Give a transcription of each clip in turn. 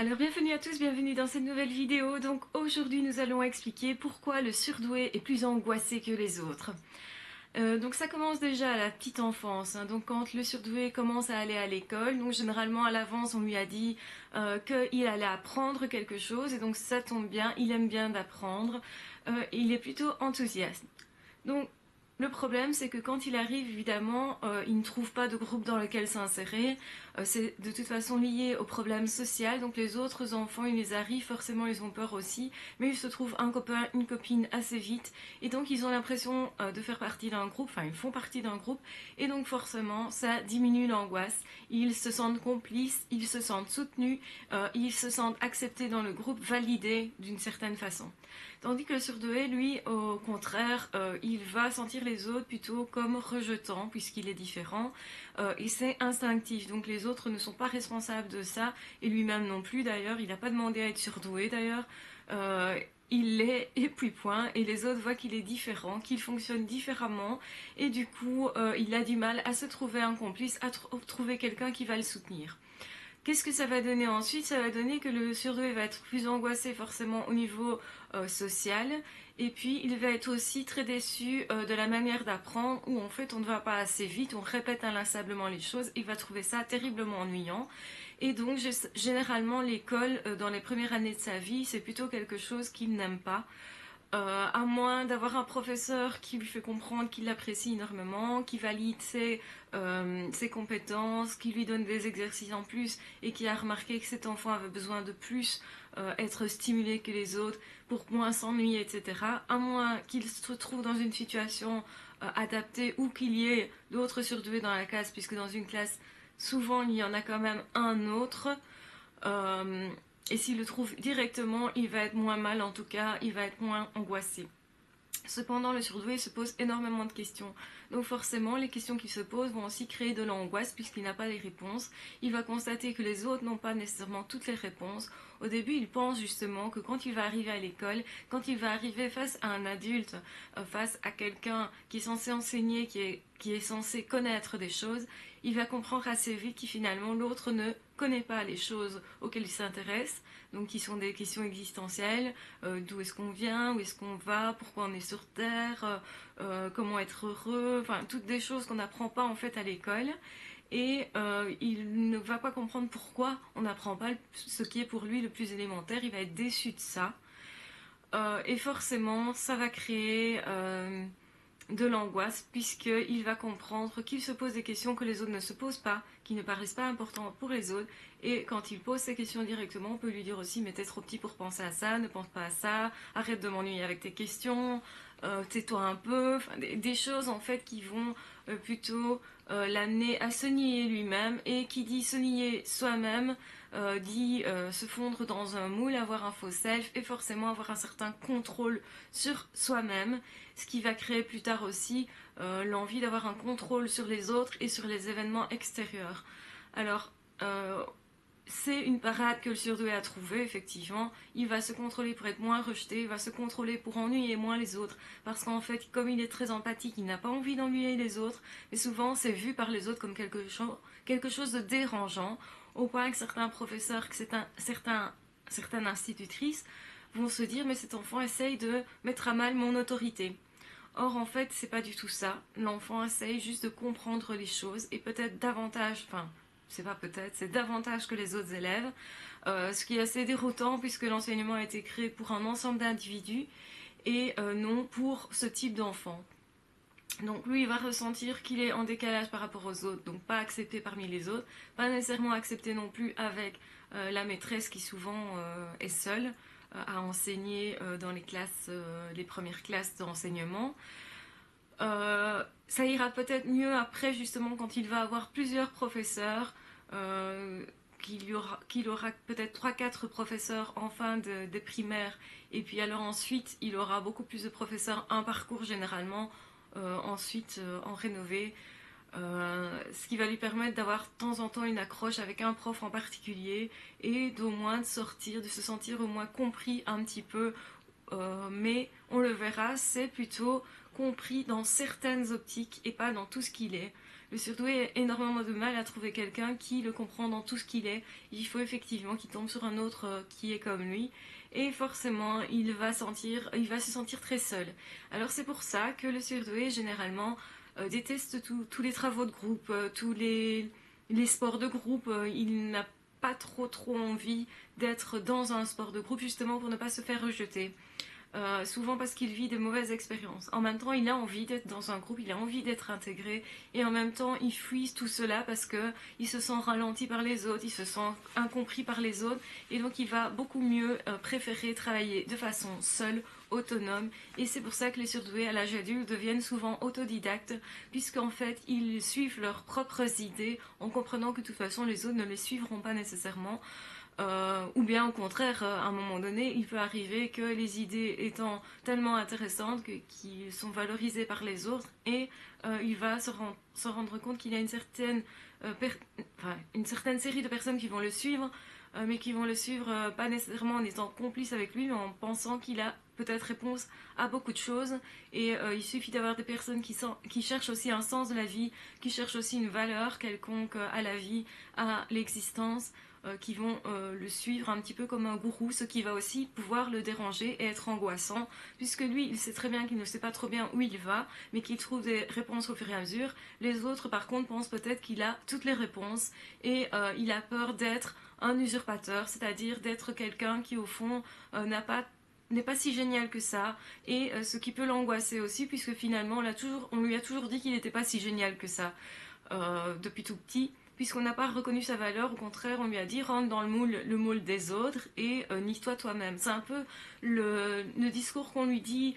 Alors bienvenue à tous, bienvenue dans cette nouvelle vidéo. Donc aujourd'hui nous allons expliquer pourquoi le surdoué est plus angoissé que les autres. Donc ça commence déjà à la petite enfance, hein. Donc quand le surdoué commence à aller à l'école, donc généralement à l'avance on lui a dit qu'il allait apprendre quelque chose et donc ça tombe bien, il aime bien d'apprendre, il est plutôt enthousiaste. Donc le problème, c'est que quand il arrive, évidemment, il ne trouve pas de groupe dans lequel s'insérer. C'est de toute façon lié au problème social. Donc les autres enfants, ils les arrivent, forcément, ils ont peur aussi. Mais ils se trouvent un copain, une copine assez vite. Et donc ils ont l'impression de faire partie d'un groupe. Enfin, ils font partie d'un groupe. Et donc forcément, ça diminue l'angoisse. Ils se sentent complices, ils se sentent soutenus, ils se sentent acceptés dans le groupe, validés d'une certaine façon. Tandis que le surdoué, lui, au contraire, il va sentir les autres plutôt comme rejetant, puisqu'il est différent, et c'est instinctif. Donc les autres ne sont pas responsables de ça, et lui-même non plus d'ailleurs, il n'a pas demandé à être surdoué d'ailleurs. Euh, il l'est, et puis point, et les autres voient qu'il est différent, qu'il fonctionne différemment, et du coup, il a du mal à se trouver un complice, à trouver quelqu'un qui va le soutenir. Qu'est-ce que ça va donner ensuite? Ça va donner que le surdoué va être plus angoissé forcément au niveau social, et puis il va être aussi très déçu de la manière d'apprendre où en fait on ne va pas assez vite, on répète inlassablement les choses, il va trouver ça terriblement ennuyant. Et donc généralement l'école dans les premières années de sa vie c'est plutôt quelque chose qu'il n'aime pas. À moins d'avoir un professeur qui lui fait comprendre qu'il l'apprécie énormément, qui valide ses compétences, qui lui donne des exercices en plus et qui a remarqué que cet enfant avait besoin de plus être stimulé que les autres pour moins s'ennuyer, etc. À moins qu'il se trouve dans une situation adaptée ou qu'il y ait d'autres surdoués dans la classe, puisque dans une classe, souvent il y en a quand même un autre. Euh, et s'il le trouve directement, il va être moins mal, en tout cas, il va être moins angoissé. Cependant, le surdoué se pose énormément de questions. Donc forcément, les questions qu'il se pose vont aussi créer de l'angoisse puisqu'il n'a pas les réponses. Il va constater que les autres n'ont pas nécessairement toutes les réponses. Au début, il pense justement que quand il va arriver à l'école, quand il va arriver face à un adulte, face à quelqu'un qui est censé enseigner, qui est censé connaître des choses, il va comprendre assez vite que finalement l'autre ne connaît pas les choses auxquelles il s'intéresse, donc qui sont des questions existentielles, d'où est-ce qu'on vient, où est-ce qu'on va, pourquoi on est sur Terre, comment être heureux, enfin toutes des choses qu'on n'apprend pas en fait à l'école. Et il ne va pas comprendre pourquoi on n'apprend pas ce qui est pour lui le plus élémentaire, il va être déçu de ça. Et forcément, ça va créer de l'angoisse puisqu'il va comprendre qu'il se pose des questions que les autres ne se posent pas, qui ne paraissent pas importantes pour les autres. Et quand il pose ces questions directement, on peut lui dire aussi mais t'es trop petit pour penser à ça, ne pense pas à ça, arrête de m'ennuyer avec tes questions, tais-toi un peu, enfin, des choses en fait qui vont plutôt l'amener à se nier lui-même, et qui dit se nier soi-même dit se fondre dans un moule, avoir un faux self et forcément avoir un certain contrôle sur soi-même, ce qui va créer plus tard aussi l'envie d'avoir un contrôle sur les autres et sur les événements extérieurs. Alors, c'est une parade que le surdoué a trouvée, effectivement. Il va se contrôler pour être moins rejeté, il va se contrôler pour ennuyer moins les autres. Parce qu'en fait, comme il est très empathique, il n'a pas envie d'ennuyer les autres. Mais souvent, c'est vu par les autres comme quelque chose de dérangeant. Au point que certains professeurs, que certaines institutrices vont se dire mais cet enfant essaye de mettre à mal mon autorité. Or en fait c'est pas du tout ça. L'enfant essaye juste de comprendre les choses et peut-être davantage, enfin c'est pas peut-être, c'est davantage que les autres élèves, ce qui est assez déroutant puisque l'enseignement a été créé pour un ensemble d'individus et non pour ce type d'enfant. Donc lui il va ressentir qu'il est en décalage par rapport aux autres, donc pas accepté parmi les autres, pas nécessairement accepté non plus avec la maîtresse qui souvent est seule à enseigner dans les classes, les premières classes d'enseignement. Ça ira peut-être mieux après justement quand il va avoir plusieurs professeurs, qu'il aura peut-être trois quatre professeurs en fin de primaire, et puis alors ensuite il aura beaucoup plus de professeurs, un parcours généralement, ensuite en rénové, ce qui va lui permettre d'avoir de temps en temps une accroche avec un prof en particulier et d'au moins de sortir, de se sentir au moins compris un petit peu. Mais on le verra, c'est plutôt compris dans certaines optiques et pas dans tout ce qu'il est. Le surdoué a énormément de mal à trouver quelqu'un qui le comprend dans tout ce qu'il est. Il faut effectivement qu'il tombe sur un autre qui est comme lui. Et forcément, il va se sentir très seul. Alors c'est pour ça que le surdoué, généralement, déteste tous les travaux de groupe, tous les sports de groupe. Il n'a pas trop envie d'être dans un sport de groupe, justement pour ne pas se faire rejeter. Souvent parce qu'il vit de mauvaises expériences. En même temps, il a envie d'être dans un groupe, il a envie d'être intégré, et en même temps, il fuit tout cela parce que il se sent ralenti par les autres, il se sent incompris par les autres, et donc il va beaucoup mieux préférer travailler de façon seule, autonome, et c'est pour ça que les surdoués à l'âge adulte deviennent souvent autodidactes, puisqu'en fait, ils suivent leurs propres idées en comprenant que de toute façon, les autres ne les suivront pas nécessairement. Ou bien au contraire, à un moment donné, il peut arriver que les idées étant tellement intéressantes qui sont valorisées par les autres, et il va se rendre compte qu'il y a une certaine série de personnes qui vont le suivre, mais qui vont le suivre pas nécessairement en étant complices avec lui, mais en pensant qu'il a peut-être réponse à beaucoup de choses. Et il suffit d'avoir des personnes qui cherchent aussi un sens de la vie, qui cherchent aussi une valeur quelconque à la vie, à l'existence, qui vont le suivre un petit peu comme un gourou, ce qui va aussi pouvoir le déranger et être angoissant, puisque lui, il sait très bien qu'il ne sait pas trop bien où il va, mais qu'il trouve des réponses au fur et à mesure. Les autres, par contre, pensent peut-être qu'il a toutes les réponses, et il a peur d'être un usurpateur, c'est-à-dire d'être quelqu'un qui, au fond, n'est pas si génial que ça, et ce qui peut l'angoisser aussi, puisque finalement, on lui a toujours dit qu'il n'était pas si génial que ça, depuis tout petit, puisqu'on n'a pas reconnu sa valeur. Au contraire, on lui a dit rentre dans le moule des autres et nie-toi toi-même. C'est un peu le discours qu'on lui dit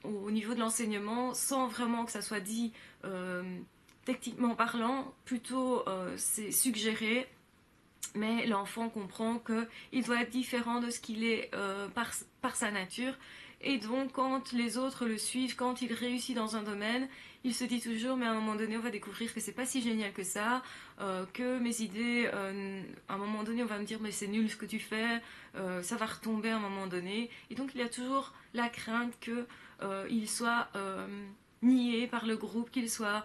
au niveau de l'enseignement, sans vraiment que ça soit dit techniquement parlant. Plutôt, c'est suggéré, mais l'enfant comprend qu'il doit être différent de ce qu'il est par sa nature. Et donc, quand les autres le suivent, quand il réussit dans un domaine, il se dit toujours, mais à un moment donné, on va découvrir que c'est pas si génial que ça, que mes idées, à un moment donné, on va me dire, mais c'est nul ce que tu fais, ça va retomber à un moment donné. Et donc, il y a toujours la crainte qu'il soit nié par le groupe, qu'il soit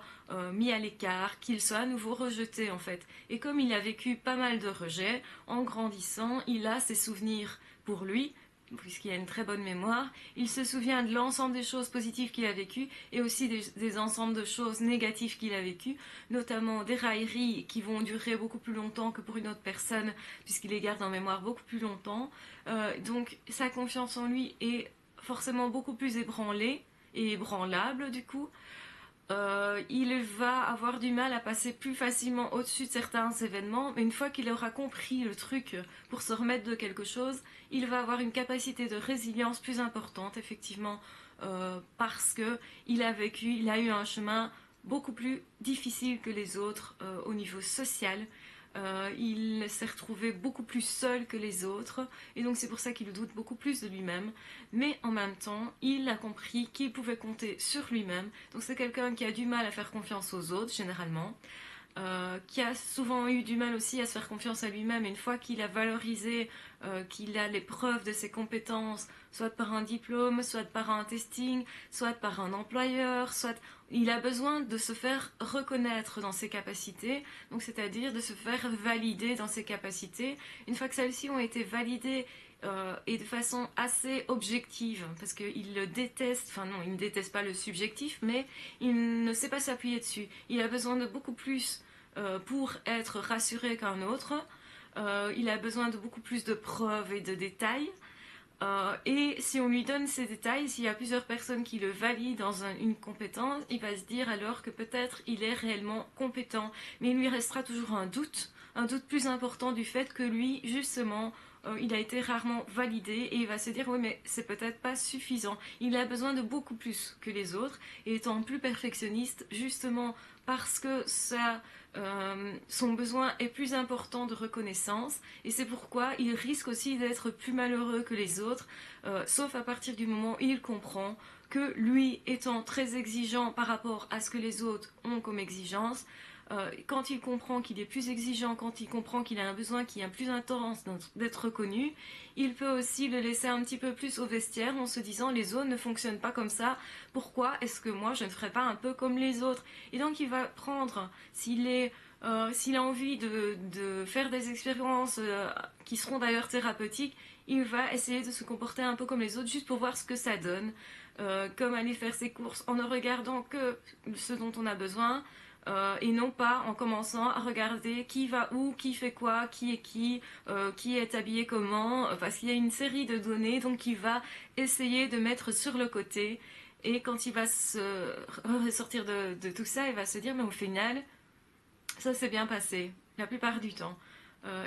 mis à l'écart, qu'il soit à nouveau rejeté en fait. Et comme il a vécu pas mal de rejets, en grandissant, il a ses souvenirs pour lui, puisqu'il a une très bonne mémoire, il se souvient de l'ensemble des choses positives qu'il a vécues et aussi des ensembles de choses négatives qu'il a vécues, notamment des railleries qui vont durer beaucoup plus longtemps que pour une autre personne, puisqu'il les garde en mémoire beaucoup plus longtemps. Donc sa confiance en lui est forcément beaucoup plus ébranlée et ébranlable du coup. Il va avoir du mal à passer plus facilement au-dessus de certains événements, mais une fois qu'il aura compris le truc pour se remettre de quelque chose, il va avoir une capacité de résilience plus importante, effectivement, parce que il a eu un chemin beaucoup plus difficile que les autres au niveau social. Il s'est retrouvé beaucoup plus seul que les autres, et donc c'est pour ça qu'il doute beaucoup plus de lui-même, mais en même temps il a compris qu'il pouvait compter sur lui-même. Donc c'est quelqu'un qui a du mal à faire confiance aux autres généralement, qui a souvent eu du mal aussi à se faire confiance à lui-même. Et une fois qu'il a valorisé, qu'il a les preuves de ses compétences, soit par un diplôme, soit par un testing, soit par un employeur, soit il a besoin de se faire reconnaître dans ses capacités, donc c'est-à-dire de se faire valider dans ses capacités. Une fois que celles-ci ont été validées et de façon assez objective, parce qu'il le déteste, enfin non, il ne déteste pas le subjectif, mais il ne sait pas s'appuyer dessus. Il a besoin de beaucoup plus pour être rassuré qu'un autre. Il a besoin de beaucoup plus de preuves et de détails. Et si on lui donne ces détails, s'il y a plusieurs personnes qui le valident dans une compétence, il va se dire alors que peut-être il est réellement compétent. Mais il lui restera toujours un doute plus important du fait que lui, justement, il a été rarement validé, et il va se dire oui mais c'est peut-être pas suffisant. Il a besoin de beaucoup plus que les autres, et étant plus perfectionniste, justement parce que son besoin est plus important de reconnaissance, et c'est pourquoi il risque aussi d'être plus malheureux que les autres, sauf à partir du moment où il comprend que lui, étant très exigeant par rapport à ce que les autres ont comme exigence, Quand il comprend qu'il est plus exigeant, quand il comprend qu'il a un besoin qui est plus intense d'être reconnu, il peut aussi le laisser un petit peu plus au vestiaire en se disant les autres ne fonctionnent pas comme ça, pourquoi est-ce que moi je ne ferais pas un peu comme les autres? Et donc il va prendre, s'il a envie de faire des expériences qui seront d'ailleurs thérapeutiques, il va essayer de se comporter un peu comme les autres juste pour voir ce que ça donne. Comme aller faire ses courses en ne regardant que ce dont on a besoin, et non pas en commençant à regarder qui va où, qui fait quoi, qui est habillé comment, parce qu'il y a une série de données donc il va essayer de mettre sur le côté. Et quand il va se ressortir de tout ça, il va se dire mais au final ça s'est bien passé la plupart du temps.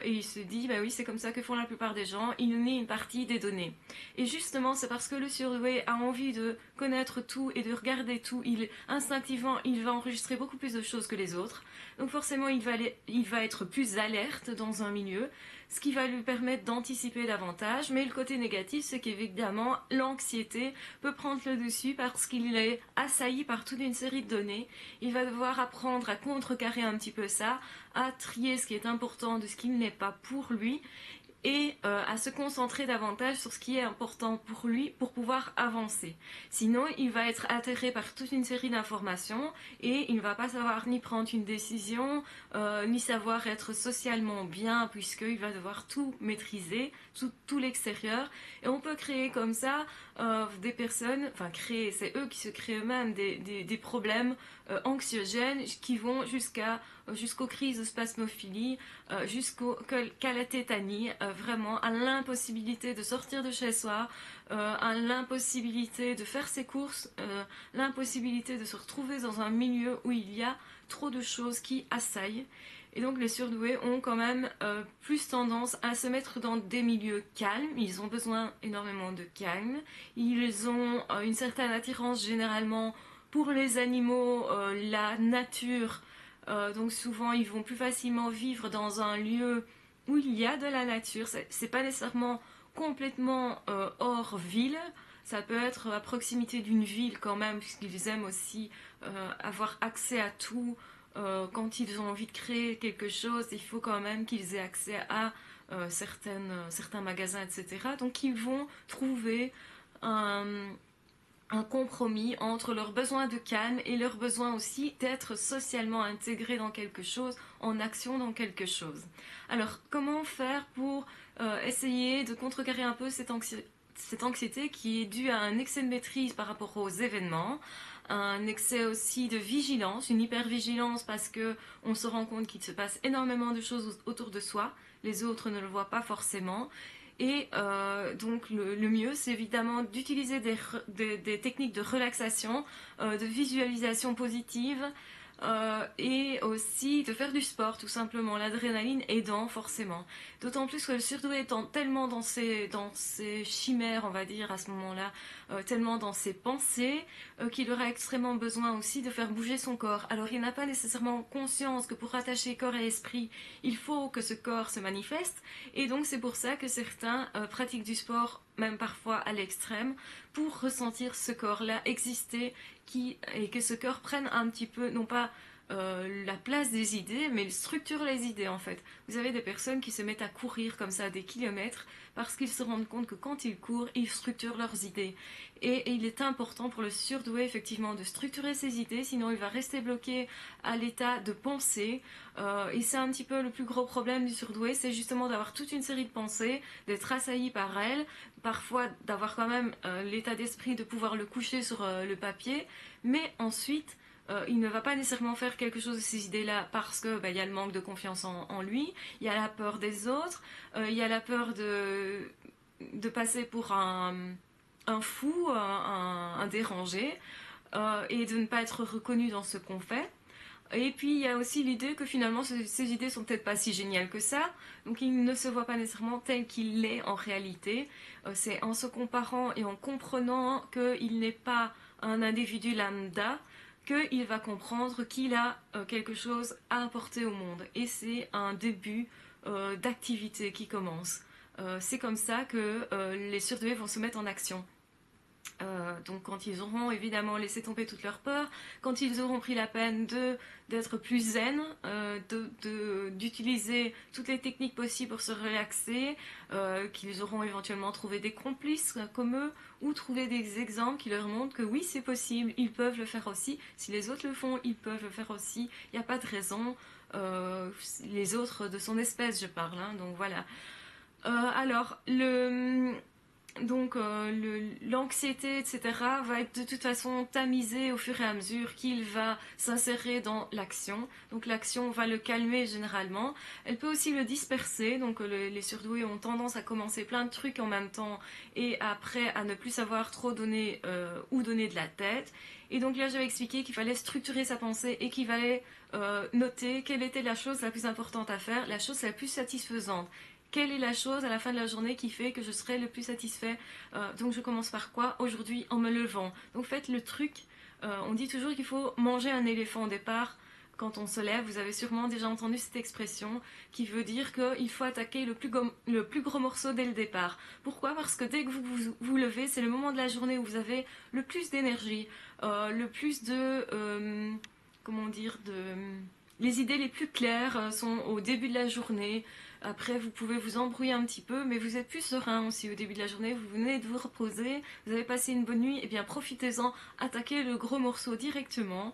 Et il se dit, bah oui, c'est comme ça que font la plupart des gens, il nous met une partie des données. Et justement, c'est parce que le surdoué a envie de connaître tout et de regarder tout, instinctivement, il va enregistrer beaucoup plus de choses que les autres. Donc forcément, il va être plus alerte dans un milieu, ce qui va lui permettre d'anticiper davantage. Mais le côté négatif, c'est qu'évidemment, l'anxiété peut prendre le dessus parce qu'il est assailli par toute une série de données. Il va devoir apprendre à contrecarrer un petit peu ça, à trier ce qui est important de ce qui n'est pas pour lui et à se concentrer davantage sur ce qui est important pour lui pour pouvoir avancer. Sinon, il va être atterré par toute une série d'informations et il ne va pas savoir ni prendre une décision, ni savoir être socialement bien puisqu'il va devoir tout maîtriser, tout l'extérieur. Et on peut créer comme ça des personnes, enfin créer, c'est eux qui se créent eux-mêmes des problèmes anxiogènes qui vont jusqu'aux crises de spasmophilie, qu'à la tétanie, vraiment à l'impossibilité de sortir de chez soi, à l'impossibilité de faire ses courses, l'impossibilité de se retrouver dans un milieu où il y a trop de choses qui assaillent. Et donc les surdoués ont quand même plus tendance à se mettre dans des milieux calmes, ils ont besoin énormément de calme, ils ont une certaine attirance généralement pour les animaux, la nature, donc souvent ils vont plus facilement vivre dans un lieu où il y a de la nature. C'est pas nécessairement complètement hors ville. Ça peut être à proximité d'une ville quand même, puisqu'ils aiment aussi avoir accès à tout. Quand ils ont envie de créer quelque chose, il faut quand même qu'ils aient accès à certains magasins, etc. Donc ils vont trouver un, un compromis entre leur besoin de calme et leur besoin aussi d'être socialement intégrés dans quelque chose, en action dans quelque chose. Alors, comment faire pour essayer de contrecarrer un peu cette anxiété qui est due à un excès de maîtrise par rapport aux événements, un excès aussi de vigilance, une hypervigilance parce que on se rend compte qu'il se passe énormément de choses autour de soi, les autres ne le voient pas forcément. Et donc le mieux, c'est évidemment d'utiliser des techniques de relaxation, de visualisation positive, et aussi de faire du sport tout simplement, l'adrénaline aidant forcément. D'autant plus que le surdoué étant tellement dans ses chimères, on va dire à ce moment-là, tellement dans ses pensées, qu'il aura extrêmement besoin aussi de faire bouger son corps. Alors il n'a pas nécessairement conscience que pour rattacher corps et esprit, il faut que ce corps se manifeste, et donc c'est pour ça que certains pratiquent du sport, même parfois à l'extrême, pour ressentir ce corps-là exister, et que ce cœur prenne un petit peu, non pas la place des idées, mais il structure les idées en fait. Vous avez des personnes qui se mettent à courir comme ça des kilomètres parce qu'ils se rendent compte que quand ils courent, ils structurent leurs idées. Et il est important pour le surdoué effectivement de structurer ses idées, sinon il va rester bloqué à l'état de pensée. Et c'est un petit peu le plus gros problème du surdoué, c'est justement d'avoir toute une série de pensées, d'être assailli par elles, parfois d'avoir quand même l'état d'esprit de pouvoir le coucher sur le papier, mais ensuite il ne va pas nécessairement faire quelque chose de ces idées-là parce que y a le manque de confiance en lui, il y a la peur des autres, il y a la peur de passer pour un fou, un dérangé, et de ne pas être reconnu dans ce qu'on fait. Et puis il y a aussi l'idée que finalement ces idées sont peut-être pas si géniales que ça, donc il ne se voit pas nécessairement tel qu'il est en réalité. C'est en se comparant et en comprenant qu'il n'est pas un individu lambda qu'il va comprendre qu'il a quelque chose à apporter au monde. Et c'est un début d'activité qui commence. C'est comme ça que les surdoués vont se mettre en action. Donc quand ils auront évidemment laissé tomber toutes leurs peurs, quand ils auront pris la peine d'être plus zen, d'utiliser toutes les techniques possibles pour se relaxer, qu'ils auront éventuellement trouvé des complices comme eux, ou trouvé des exemples qui leur montrent que oui c'est possible, ils peuvent le faire aussi, si les autres le font, ils peuvent le faire aussi, il n'y a pas de raison, les autres de son espèce je parle, hein, donc voilà. Alors, l'anxiété, etc., va être de toute façon tamisée au fur et à mesure qu'il va s'insérer dans l'action. Donc l'action va le calmer généralement. Elle peut aussi le disperser. Donc les surdoués ont tendance à commencer plein de trucs en même temps et après à ne plus savoir trop donner où donner de la tête. Et donc là, j'avais expliqué qu'il fallait structurer sa pensée et qu'il fallait noter quelle était la chose la plus importante à faire, la chose la plus satisfaisante. Quelle est la chose à la fin de la journée qui fait que je serai le plus satisfait. Donc je commence par quoi? Aujourd'hui, en me levant. Donc faites le truc. On dit toujours qu'il faut manger un éléphant au départ. Quand on se lève, vous avez sûrement déjà entendu cette expression qui veut dire qu'il faut attaquer le plus gros morceau dès le départ. Pourquoi? Parce que dès que vous levez, c'est le moment de la journée où vous avez le plus d'énergie, le plus comment dire, les idées les plus claires sont au début de la journée. Après, vous pouvez vous embrouiller un petit peu, mais vous êtes plus serein aussi au début de la journée. Vous venez de vous reposer, vous avez passé une bonne nuit, et bien profitez-en, attaquez le gros morceau directement,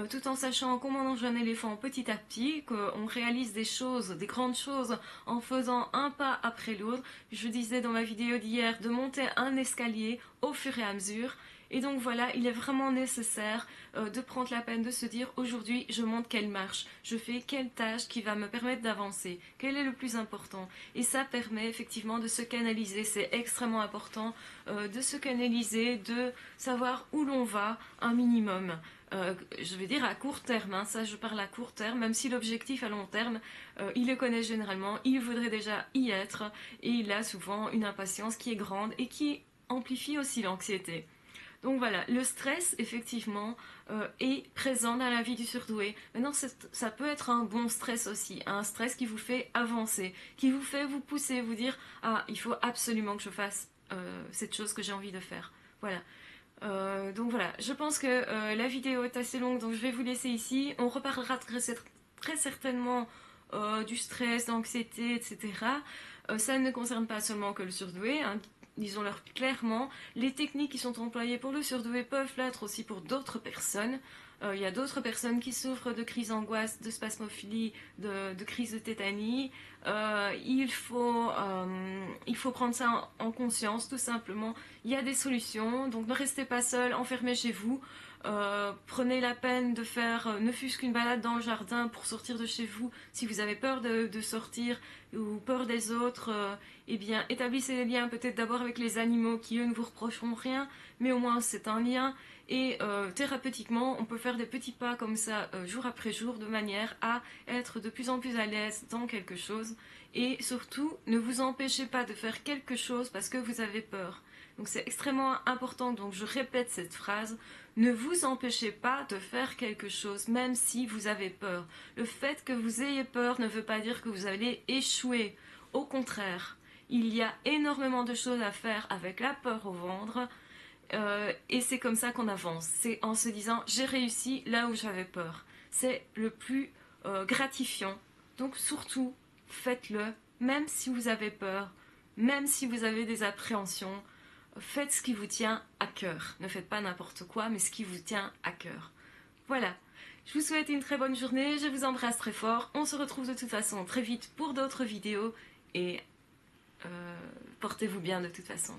tout en sachant qu'on mange un éléphant petit à petit, qu'on réalise des choses, des grandes choses, en faisant un pas après l'autre. Je disais dans ma vidéo d'hier de monter un escalier au fur et à mesure. Et donc voilà, il est vraiment nécessaire de prendre la peine de se dire aujourd'hui je monte quelle marche, je fais quelle tâche qui va me permettre d'avancer, quel est le plus important. Et ça permet effectivement de se canaliser, c'est extrêmement important de se canaliser, de savoir où l'on va un minimum. Je vais dire à court terme, hein, ça je parle à court terme, même si l'objectif à long terme, il le connaît généralement, il voudrait déjà y être, et il a souvent une impatience qui est grande et qui amplifie aussi l'anxiété. Donc voilà, le stress, effectivement, est présent dans la vie du surdoué. Maintenant, ça peut être un bon stress aussi, un stress qui vous fait avancer, qui vous fait vous pousser, vous dire ah, il faut absolument que je fasse cette chose que j'ai envie de faire. Voilà. Donc voilà, je pense que la vidéo est assez longue, donc je vais vous laisser ici. On reparlera très certainement du stress, d'anxiété, etc. Ça ne concerne pas seulement que le surdoué, hein. Disons-leur clairement, les techniques qui sont employées pour le surdoué peuvent l'être aussi pour d'autres personnes. Il y a d'autres personnes qui souffrent de crises d'angoisse, de spasmophilie, de crises de tétanie. Il faut prendre ça en conscience, tout simplement. Il y a des solutions, donc ne restez pas seul, enfermés chez vous. Prenez la peine de faire ne fût-ce qu'une balade dans le jardin pour sortir de chez vous. Si vous avez peur de sortir ou peur des autres, eh bien établissez des liens peut-être d'abord avec les animaux qui eux ne vous reprocheront rien, mais au moins c'est un lien. Et thérapeutiquement, on peut faire des petits pas comme ça jour après jour de manière à être de plus en plus à l'aise dans quelque chose. Et surtout, ne vous empêchez pas de faire quelque chose parce que vous avez peur. Donc c'est extrêmement important, donc je répète cette phrase, ne vous empêchez pas de faire quelque chose, même si vous avez peur. Le fait que vous ayez peur ne veut pas dire que vous allez échouer. Au contraire, il y a énormément de choses à faire avec la peur au ventre, et c'est comme ça qu'on avance. C'est en se disant, j'ai réussi là où j'avais peur. C'est le plus gratifiant. Donc surtout, faites-le, même si vous avez peur, même si vous avez des appréhensions. Faites ce qui vous tient à cœur. Ne faites pas n'importe quoi, mais ce qui vous tient à cœur. Voilà. Je vous souhaite une très bonne journée. Je vous embrasse très fort. On se retrouve de toute façon très vite pour d'autres vidéos. Et portez-vous bien de toute façon.